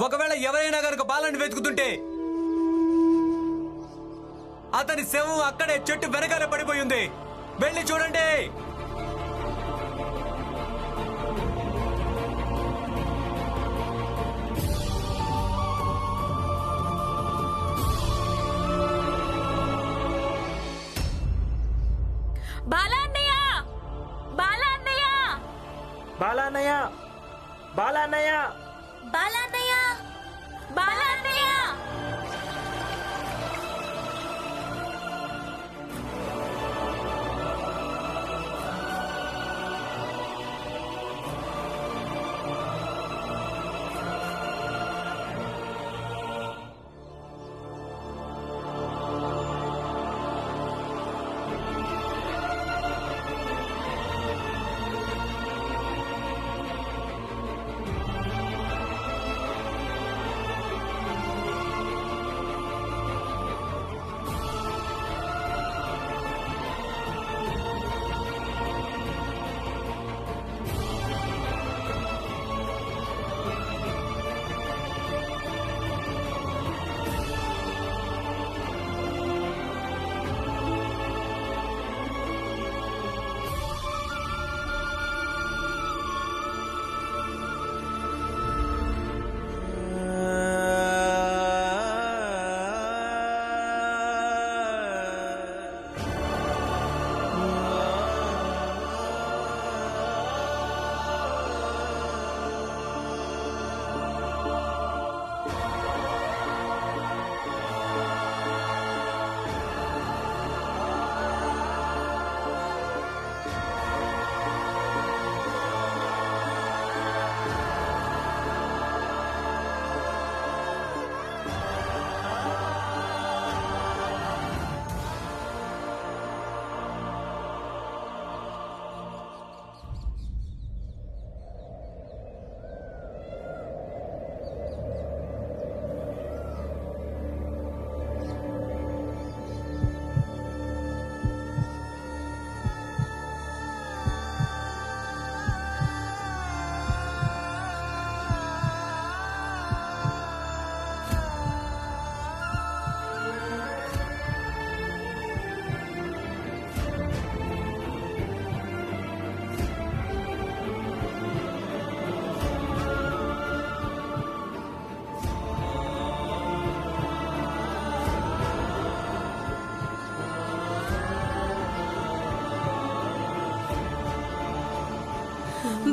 ఒకవేళ ఎవరైనా కనుక బాలని వెతుకుతుంటే అతని శవం అక్కడే చెట్టు వెనకాల పడిపోయి ఉంది. వెళ్ళి చూడండి. బాలన్నయ్య, బాలన్నయ్య, బాలన్నయ్య, బాలన్నయ్య, బాలన్నయ్య, బాలన్నయ్య.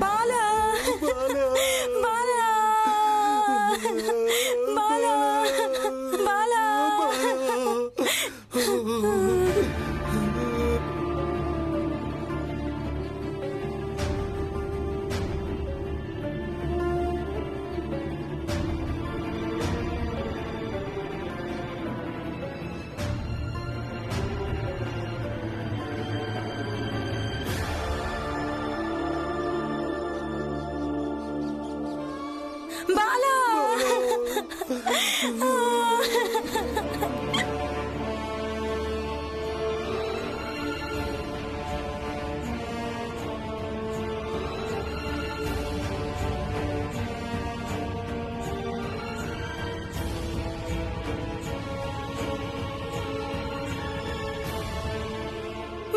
బాలా, బాలా, బాలా, బాలా. బాలా,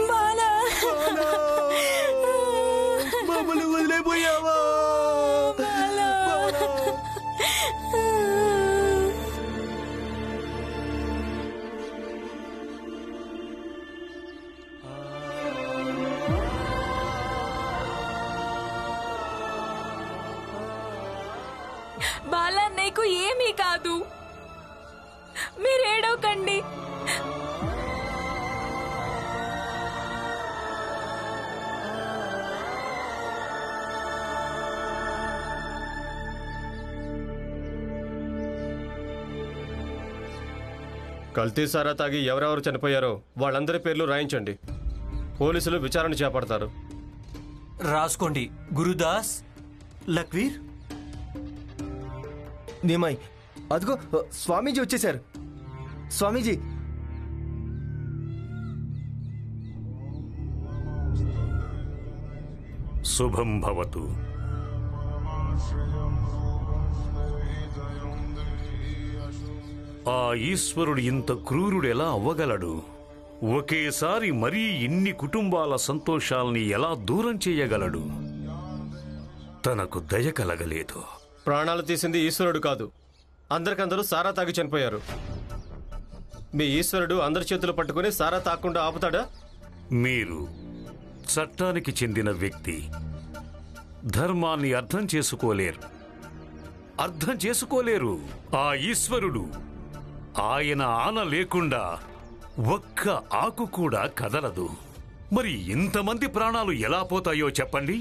బాలా, మమ్మల్ని వదిలేపోయావా? బాలా. బాలన్నయ్యకు ఏమీ కాదు, మీరేడవకండి. కల్తీ సారా తాగి ఎవరెవరు చనిపోయారో వాళ్ళందరి పేర్లు రాయించండి. పోలీసులు విచారణ చేపడతారు. రాసుకోండి. గురుదాస్, లక్వీర్, నిమాయ్. అదిగో స్వామీజీ వచ్చేశారు. స్వామీజీ, శుభం భవతు. ఆ ఈశ్వరుడు ఇంత క్రూరుడు ఎలా అవ్వగలడు? ఒకేసారి మరీ ఇన్ని కుటుంబాల సంతోషాల్ని ఎలా దూరం చేయగలడు? తనకు దయ కలగలేదు. ప్రాణాలు తీసింది ఈశ్వరుడు కాదు, అందరికందరూ సారా తాగి చనిపోయారు. మీ ఈశ్వరుడు అందరి చేతులు పట్టుకుని సారా తాకుండా ఆపుతాడా? మీరు చట్టానికి చెందిన వ్యక్తి, ధర్మాన్ని అర్థం చేసుకోలేరు. ఆ ఈశ్వరుడు, ఆయన ఆన లేకుండా ఒక్క ఆకు కూడా కదలదు. మరి ఇంతమంది ప్రాణాలు ఎలా పోతాయో చెప్పండి.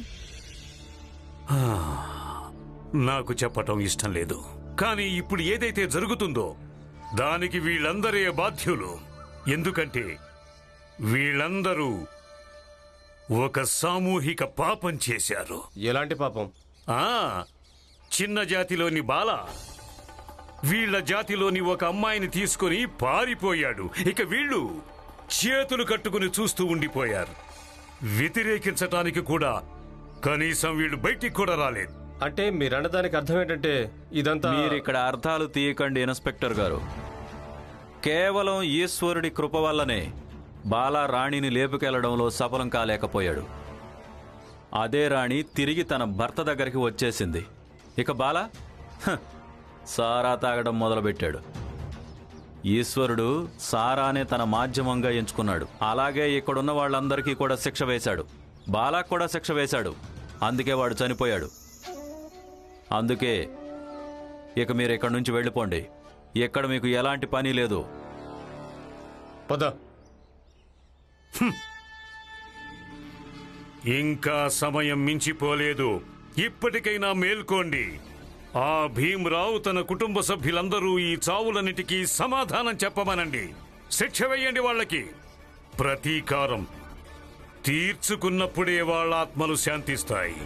నాకు చెప్పటం ఇష్టం లేదు, కానీ ఇప్పుడు ఏదైతే జరుగుతుందో దానికి వీళ్ళందరే బాధ్యులు. ఎందుకంటే వీళ్ళందరూ ఒక సామూహిక పాపం చేశారు. ఎలాంటి పాపం? చిన్న జాతిలోని బాల వీళ్ళ జాతిలోని ఒక అమ్మాయిని తీసుకుని పారిపోయాడు. ఇక వీళ్ళు చేతులు కట్టుకుని చూస్తూ ఉండిపోయారు. వ్యతిరేకించటానికి కూడా కనీసం వీళ్ళు బయటికి కూడా రాలేదు. అంటే మీరన్నదానికి అర్థం ఏంటంటే ఇదంతా... మీరిక్కడ అర్థాలు తీయకండి ఇన్స్పెక్టర్ గారు. కేవలం ఈశ్వరుడి కృప వల్లనే బాలా రాణిని లేపుకెళ్లడంలో సఫలం కాలేకపోయాడు. అదే రాణి తిరిగి తన భర్త దగ్గరికి వచ్చేసింది. ఇక బాలా సారా తాగడం మొదలుపెట్టాడు. ఈశ్వరుడు సారానే తన మాధ్యమంగా ఎంచుకున్నాడు. అలాగే ఇక్కడున్న వాళ్ళందరికీ కూడా శిక్ష వేశాడు. బాలాకు కూడా శిక్ష వేశాడు. అందుకే వాడు చనిపోయాడు. అందుకే ఇక మీరు ఇక్కడి నుంచి వెళ్ళిపోండి. ఇక్కడ మీకు ఎలాంటి పని లేదు. పద. ఇంకా సమయం మించిపోలేదు. ఇప్పటికైనా మేల్కోండి. ఆ భీమరావు తన కుటుంబ సభ్యులందరూ ఈ చావులన్నిటికీ సమాధానం చెప్పమనండి. శిక్ష వేయండి వాళ్ళకి. ప్రతీకారం తీర్చుకున్నప్పుడే వాళ్ళ ఆత్మలు శాంతిస్తాయి.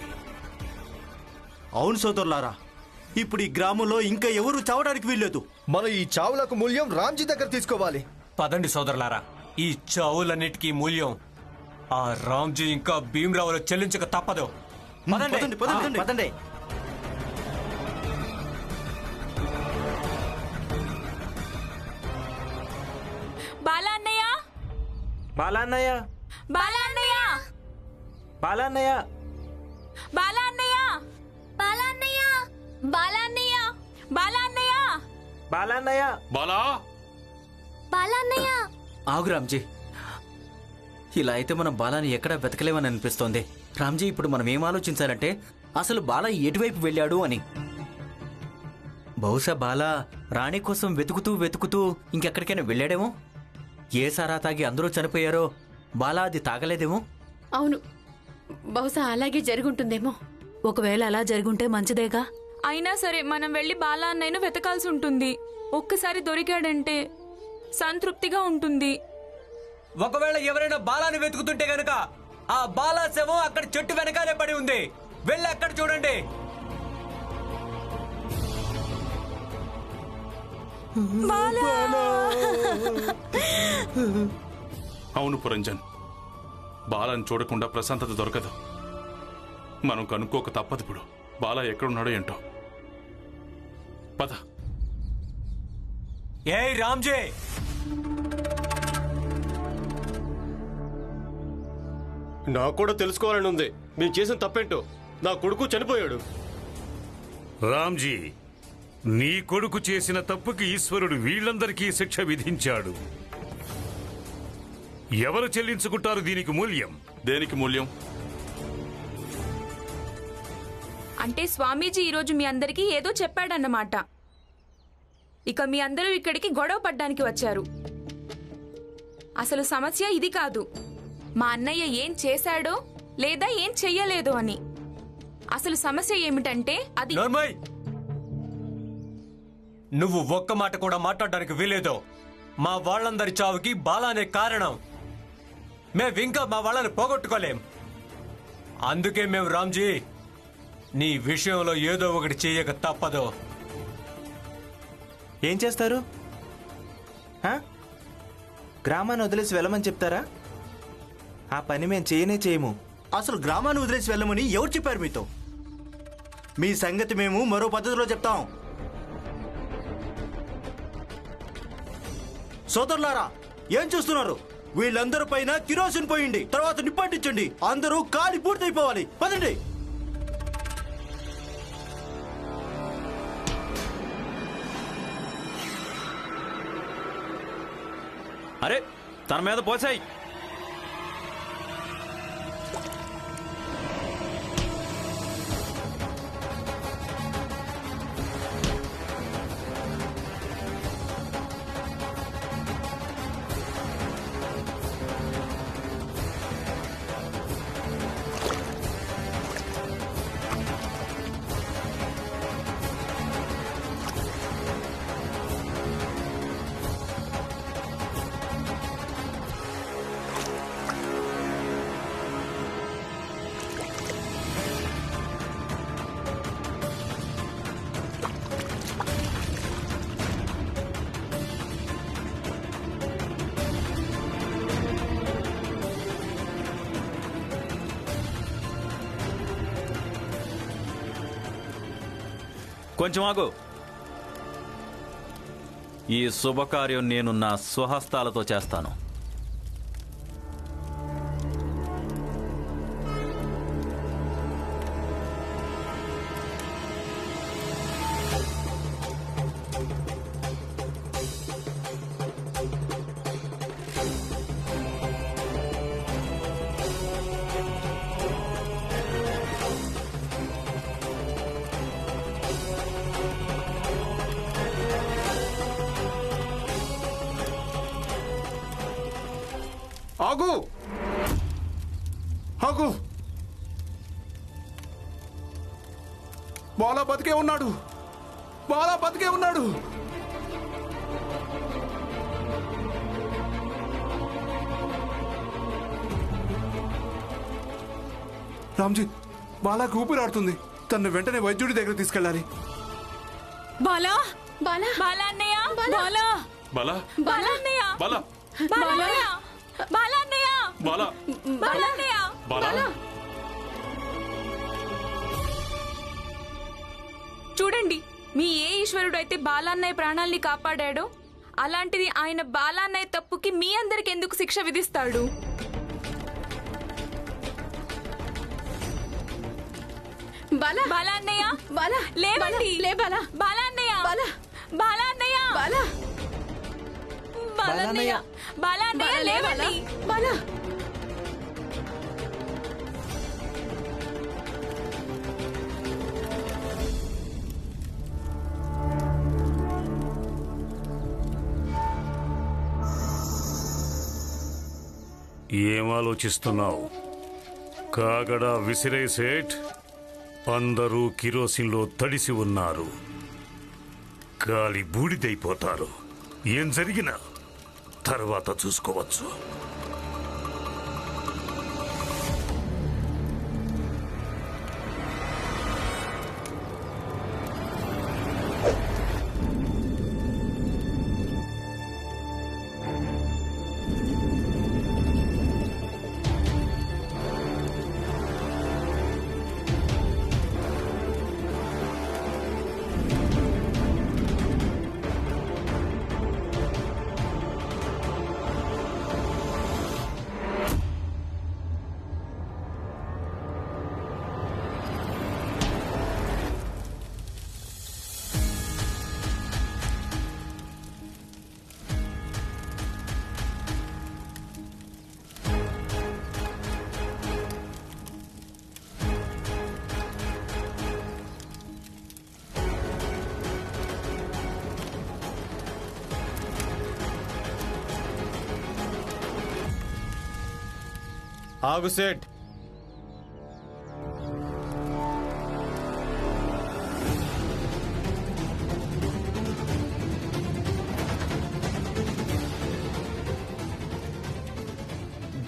అవును సోదరులారా, ఇప్పుడు ఈ గ్రామంలో ఇంకా ఎవరు చావడానికి వీల్లేదు. మనం ఈ చావులకు మూల్యం రామ్జీ దగ్గర తీసుకోవాలి. పదండి సోదరులారా, ఈ చావులన్నిటికీ మూల్యం ఆ రామ్జీ ఇంకా భీమరావులు చెల్లించక తప్పదు. పదండి, పదండి, పదండి. బాలా అన్నయ్య, బాలాన్నయ్య, బాలా అన్నయ్య, బాలాన్నయ్య, బాలా బాలా అన్నయ్య, అన్నయ్య బాలా అన్నయ్య, బాలా అన్నయ్య, బాలాన్నయ్య. బాలా బాలా అన్నయ్య. ఆగు రామ్జీ, ఇలా అయితే మనం బాలాని ఎక్కడా వెతకలేమని అనిపిస్తోంది. రామ్జీ, ఇప్పుడు మనం ఏం ఆలోచించాలంటే అసలు బాలా ఎటువైపు వెళ్ళాడు అని. బహుశా బాలా రాణి కోసం వెతుకుతూ ఇంకెక్కడికైనా వెళ్ళాడేమో. ఏ సారా తాగి అందరూ చనిపోయారో బాలా అది తాగలేదేమో. అవును, బహుశా అలాగే జరుగుంటుందేమో. ఒకవేళ అలా జరుగుంటే మంచిదేగా. అయినా సరే మనం వెళ్ళి బాలా అన్నయ్యను వెతకాల్సి ఉంటుంది. ఒక్కసారి దొరికాడంటే సంతృప్తిగా ఉంటుంది. ఒకవేళ ఎవరైనా బాలాని వెతుకుతుంటే గనక ఆ బాలా శవం అక్కడ చెట్టు వెనకాలే పడి ఉంది. వెళ్ళి అక్కడ చూడండి. అవును పురంజన్, బాలాని చూడకుండా ప్రశాంతత దొరకదు. మనం కనుక్కోక తప్పదు. ఇప్పుడు బాలా ఎక్కడున్నాడో ఏంటో. పద. ఏయ్ రామ్జీ, నాకు కూడా తెలుసుకోవాలని ఉంది. మీరు చేసిన తప్పేంటో. నా కొడుకు చనిపోయాడు. రామ్జీ, నీ కొడుకు చేసిన తప్పుకి ఈశ్వరుడు వీళ్ళందరికీ శిక్ష విధించాడు. ఎవరు చెల్లించుకుంటారు దీనికి మూల్యం? దేనికి మూల్యం? అంటే స్వామీజీ ఈరోజు మీ అందరికీ ఏదో చెప్పాడన్నమాట. ఇక మీ అందరూ ఇక్కడికి గొడవ పడ్డానికి వచ్చారు. అసలు సమస్య ఇది కాదు, మా అన్నయ్య ఏం చేశాడో లేదా ఏం చెయ్యలేదో అని. అసలు సమస్య ఏమిటంటే అది... నోర్మయ్, నువ్వు ఒక్క మాట కూడా మాట్లాడడానికి వీలేదు. మా వాళ్ళందరి చావుకి బాలానే కారణం. మేమింకా మా వాళ్ళని పోగొట్టుకోలేం. అందుకే మేము రామ్జీ నీ విషయంలో ఏదో ఒకటి చేయక తప్పదు. ఏం చేస్తారు? గ్రామాన్ని వదిలేసి వెళ్ళమని చెప్తారా? ఆ పని మేము చేయనే చేయము. అసలు గ్రామాన్ని వదిలేసి వెళ్ళమని ఎవరు చెప్పారు మీతో? మీ సంగతి మేము మరో పద్ధతిలో చెప్తాం. సోదరులారా, ఏం చూస్తున్నారు? వీళ్ళందరి పైన కిరోసిన్ పోయింది, తర్వాత నిప్పంటించండి. అందరూ కాలి పూర్తయిపోవాలి. పదండి. అరే తన మీద పోసాయి. కొంచెం ఆగు. ఈ శుభకార్యం నేను నా స్వహస్తాలతో చేస్తాను. ఆగు ఆగు. బాలా బతికే ఉన్నాడు. బాలా బతికే ఉన్నాడు. రామ్జీ, బాలాకి ఊపిరాడుతుంది. తను వెంటనే వైద్యుడి దగ్గర తీసుకెళ్ళాలి. బాలా బాలా బాలా అన్నయ్య బాలా బాలా బాలా అన్నయ్య బాలా బాలా అన్నయ్య బాలా అన్నయ్య బాలా బాలా అన్నయ్య బాలా. చూడండి, మీ ఏ ఈశ్వరుడు అయితే బాలాన్నయ్య ప్రాణాల్ని కాపాడాడో అలాంటిది ఆయన బాలాన్నయ్య తప్పుకి మీ అందరికి ఎందుకు శిక్ష విధిస్తాడు? బాలా బాలా అన్నయ్య బాలా లేవండి. లే బాలా బాలా అన్నయ్య బాలా బాలా అన్నయ్య బాలా బాలా అన్నయ్య బాలా అన్నయ్య లేవండి. బాలా ఏం ఆలోచిస్తున్నావు? కాగడా విసిరేసేట్. అందరూ కిరోసిన్లో తడిసి ఉన్నారు. గాలి బూడిదైపోతారు. ఏం జరిగినా తర్వాత చూసుకోవచ్చు. ఆగు సేట్.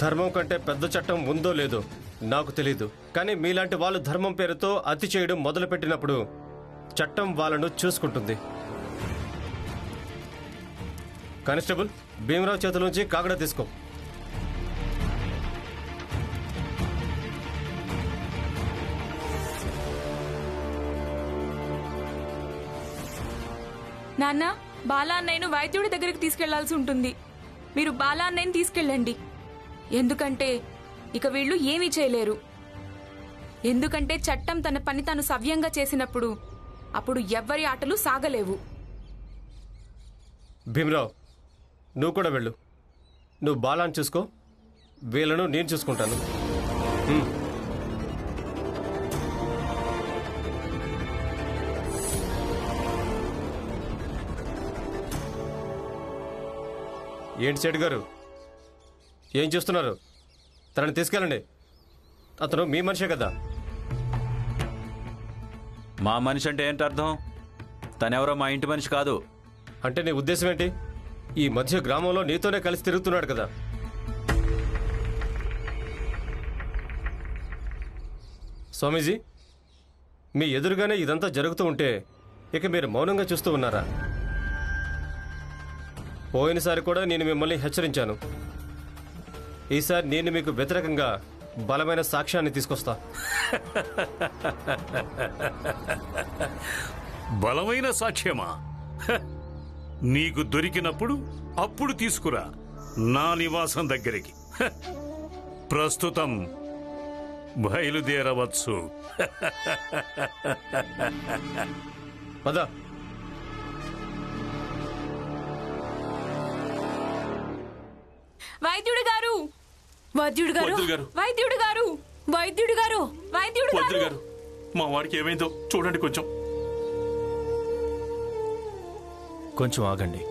ధర్మం కంటే పెద్ద చట్టం ఉందో లేదో నాకు తెలీదు, కానీ మీలాంటి వాళ్ళు ధర్మం పేరుతో అతి చేయడం మొదలుపెట్టినప్పుడు చట్టం వాళ్ళను చూసుకుంటుంది. కానిస్టేబుల్, భీమరావు చేతుల నుంచి కాగడ తీసుకో. నాన్న, బాలా అన్నయ్యను వైద్యుడి దగ్గరికి తీసుకెళ్లాల్సి ఉంటుంది. మీరు బాలా అన్నయ్యని తీసుకెళ్ళండి. ఎందుకంటే ఇక వీళ్ళు ఏమీ చేయలేరు. ఎందుకంటే చట్టం తన పని తాను సవ్యంగా చేసినప్పుడు అప్పుడు ఎవ్వరి ఆటలు సాగలేవు. భీమరావు, నువ్వు కూడా వెళ్ళు. నువ్వు బాలాన్ని చూసుకో, వీళ్ళను నేను చూసుకుంటాను. ఏంటి సేటు గారు, ఏం చేస్తున్నారు? తనని తీసుకెళ్ళండి. అతను మీ మనిషే కదా. మా మనిషి అంటే ఏంటి అర్థం? తనెవరో మా ఇంటి మనిషి కాదు. అంటే నీ ఉద్దేశం ఏంటి? ఈ మధ్య గ్రామంలో నీతోనే కలిసి తిరుగుతున్నాడు కదా. స్వామీజీ, మీ ఎదురుగానే ఇదంతా జరుగుతూ ఉంటే ఇక మీరు మౌనంగా చూస్తూ ఉన్నారా? పోయినసారి కూడా నేను మిమ్మల్ని హెచ్చరించాను. ఈసారి నేను మీకు వ్యతిరేకంగా బలమైన సాక్ష్యాన్ని తీసుకొస్తా. బలమైన సాక్ష్యమా? నీకు దొరికినప్పుడు అప్పుడు తీసుకురా నా నివాసం దగ్గరికి. ప్రస్తుతం బయలుదేరవచ్చు. పద. వైద్యుడు గారు, వైద్యుడు గారు, వైద్యుడు గారు. వైద్యుడు గారు, వైద్యుడు గారు, వైద్యుడు వైద్యుడు గారు. గారు, మా వాడికి ఏమైందో చూడండి కొంచెం. కొంచెం ఆగండి.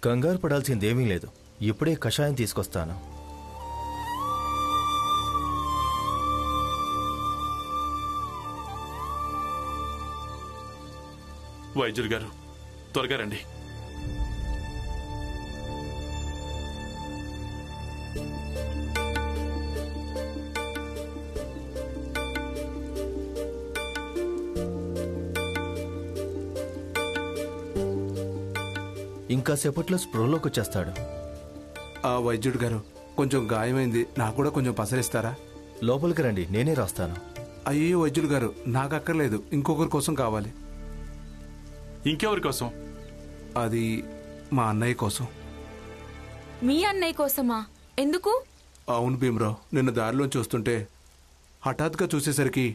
కంగారు పడాల్సిందేమీ లేదు. ఇప్పుడే కషాయం తీసుకొస్తాను. వైద్యుడు గారు, త్వరగా రండి. ఇంకా సేపట్లో స్పృహలోకి వచ్చేస్తాడు. ఆ వైద్యుడు గారు, కొంచెం గాయమైంది, నాకు కూడా కొంచెం పసరిస్తారా? లోపలికి రండి, నేనే రాస్తాను. అయ్యో వైద్యుడు గారు, నాకు అక్కర్లేదు, ఇంకొకరి కోసం కావాలి. ఇంకెవరి కోసం? అది మా అన్నయ్య కోసం. మీ అన్నయ్య కోసమా? ఎందుకు? అవును భీమరావు, నిన్న దారిలోంచి వస్తుంటే హఠాత్గా చూసేసరికి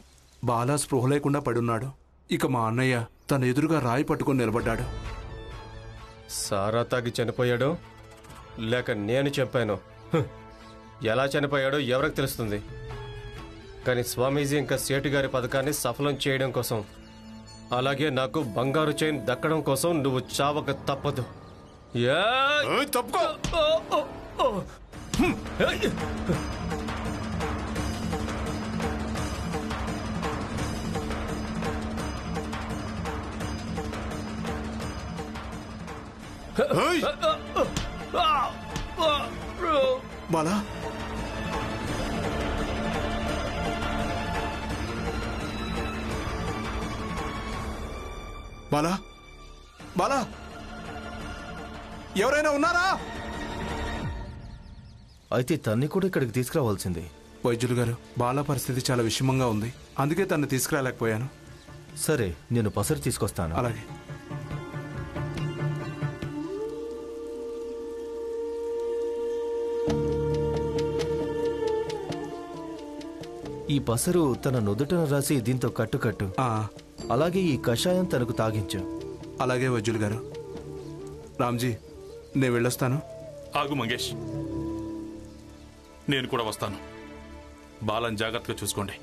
బాలా స్పృహ లేకుండా పడున్నాడు. ఇక మా అన్నయ్య తన ఎదురుగా రాయి పట్టుకొని నిలబడ్డాడు. సారా తాగి చనిపోయాడో లేక నేను చెప్పాను. ఎలా చనిపోయాడో ఎవరికి తెలుస్తుంది. కానీ స్వామీజీ ఇంకా సేటు గారి పథకాన్ని సఫలం చేయడం కోసం, అలాగే నాకు బంగారు చైన్ దక్కడం కోసం నువ్వు చావక తప్పదు. బాలా, బాలా, బాలా, ఎవరైనా ఉన్నారా? అయితే తన్ని కూడా ఇక్కడికి తీసుకురావాల్సింది. వైద్యులు గారు, బాలా పరిస్థితి చాలా విషమంగా ఉంది, అందుకే తను తీసుకురాలేకపోయాను. సరే, నేను పసరు తీసుకొస్తాను. అలాగే. ఈ పసరు తన నుదుటన రాసి దీంతో కట్టు. అలాగే ఈ కషాయం తనకు తాగించు. అలాగే వైద్యులు గారు. రామ్జీ, నేను వెళ్ళొస్తాను. ఆగు మంగేష్, నేను కూడా వస్తాను. బాలను జాగ్రత్తగా చూసుకోండి.